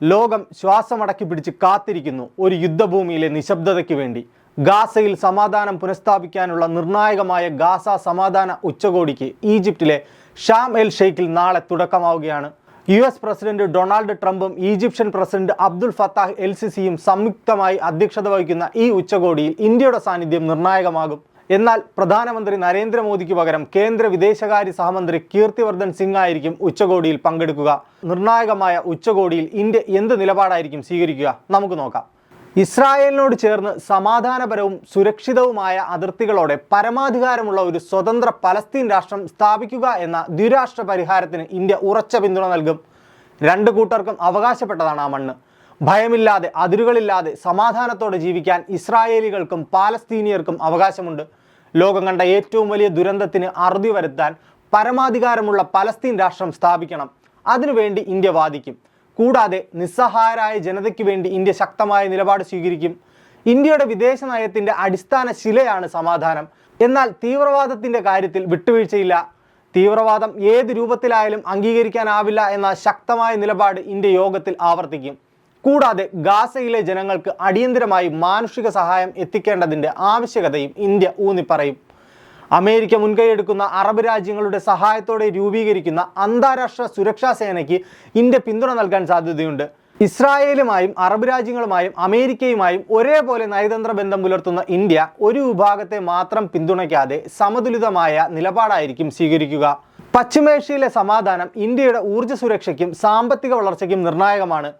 ലോകം ശ്വാസമടക്കി പിടിച്ച് കാത്തിരിക്കുന്നു ഒരു യുദ്ധഭൂമിയിലെ നിശബ്ദതയ്ക്ക് വേണ്ടി. ഗാസയിൽ സമാധാനം പുനഃസ്ഥാപിക്കാനുള്ള നിർണായകമായ ഗാസ സമാധാന ഉച്ചകോടിക്ക് ഈജിപ്തിലെ ഷാം എൽ ഷെയ്ഖിൽ നാളെ തുടക്കമാവുകയാണ്. US പ്രസിഡന്റ് ഡൊണാൾഡ് ട്രംപും Egyptian president Abdul Fattah El സിസിയും സംയുക്തമായി അധ്യക്ഷത വഹിക്കുന്ന ഈ ഉച്ചകോടിയിൽ ഇന്ത്യയുടെ സാന്നിധ്യം നിർണായകമാകും. എന്നാൽ പ്രധാനമന്ത്രി നരേന്ദ്രമോദിക്ക് പകരം കേന്ദ്ര വിദേശകാര്യ സഹമന്ത്രി കീർത്തിവർദ്ധൻ സിംഗ് ആയിരിക്കും ഉച്ചകോടിയിൽ പങ്കെടുക്കുക. നിർണായകമായ ഉച്ചകോടിയിൽ ഇന്ത്യ എന്ത് നിലപാടായിരിക്കും സ്വീകരിക്കുക? നമുക്ക് നോക്കാം. ഇസ്രായേലിനോട് ചേർന്ന് സമാധാനപരവും സുരക്ഷിതവുമായ അതിർത്തികളോടെ പരമാധികാരമുള്ള ഒരു സ്വതന്ത്ര പലസ്തീൻ രാഷ്ട്രം സ്ഥാപിക്കുക എന്ന ദ്വിരാഷ്ട്ര പരിഹാരത്തിന് ഇന്ത്യ ഉറച്ച പിന്തുണ നൽകും. രണ്ടു കൂട്ടർക്കും അവകാശപ്പെട്ടതാണ് ആ മണ്ണ്. ഭയമില്ലാതെ, അതിരുകളില്ലാതെ സമാധാനത്തോടെ ജീവിക്കാൻ ഇസ്രായേലികൾക്കും പാലസ്തീനിയർക്കും അവകാശമുണ്ട്. ലോകം കണ്ട ഏറ്റവും വലിയ ദുരന്തത്തിന് അറുതി വരുത്താൻ പരമാധികാരമുള്ള പലസ്തീൻ രാഷ്ട്രം സ്ഥാപിക്കണം. അതിനുവേണ്ടി ഇന്ത്യ വാദിക്കും. കൂടാതെ നിസ്സഹായരായ ജനതയ്ക്ക് വേണ്ടി ഇന്ത്യ ശക്തമായ നിലപാട് സ്വീകരിക്കും. ഇന്ത്യയുടെ വിദേശ നയത്തിൻ്റെ അടിസ്ഥാന ശിലയാണ് സമാധാനം. എന്നാൽ തീവ്രവാദത്തിൻ്റെ കാര്യത്തിൽ വിട്ടുവീഴ്ചയില്ല. തീവ്രവാദം ഏത് രൂപത്തിലായാലും അംഗീകരിക്കാനാവില്ല എന്ന ശക്തമായ നിലപാട് ഇന്ത്യ യോഗത്തിൽ ആവർത്തിക്കും. കൂടാതെ ഗാസയിലെ ജനങ്ങൾക്ക് അടിയന്തരമായി മാനുഷിക സഹായം എത്തിക്കേണ്ടതിൻ്റെ ആവശ്യകതയും ഇന്ത്യ ഊന്നിപ്പറയും. അമേരിക്ക മുൻകൈയെടുക്കുന്ന അറബ് രാജ്യങ്ങളുടെ സഹായത്തോടെ രൂപീകരിക്കുന്ന അന്താരാഷ്ട്ര സുരക്ഷാ സേനയ്ക്ക് ഇന്ത്യ പിന്തുണ നൽകാൻ സാധ്യതയുണ്ട്. ഇസ്രായേലുമായും അറബ് രാജ്യങ്ങളുമായും അമേരിക്കയുമായും ഒരേപോലെ നയതന്ത്ര ബന്ധം പുലർത്തുന്ന ഇന്ത്യ ഒരു വിഭാഗത്തെ മാത്രം പിന്തുണയ്ക്കാതെ സമതുലിതമായ നിലപാടായിരിക്കും സ്വീകരിക്കുക. പശ്ചിമേഷ്യയിലെ സമാധാനം ഇന്ത്യയുടെ ഊർജ്ജ സുരക്ഷയ്ക്കും സാമ്പത്തിക വളർച്ചയ്ക്കും നിർണായകമാണ്.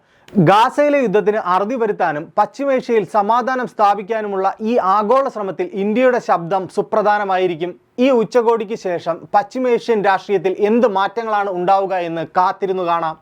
ഗാസയിലെ യുദ്ധത്തിന് അറുതി വരുത്താനും പശ്ചിമേഷ്യയിൽ സമാധാനം സ്ഥാപിക്കാനുമുള്ള ഈ ആഗോള ശ്രമത്തിൽ ഇന്ത്യയുടെ ശബ്ദം സുപ്രധാനമായിരിക്കും. ഈ ഉച്ചകോടിക്ക് ശേഷം പശ്ചിമേഷ്യൻ രാഷ്ട്രീയത്തിൽ എന്ത് മാറ്റങ്ങളാണ് ഉണ്ടാവുക എന്ന് കാത്തിരുന്നു കാണാം.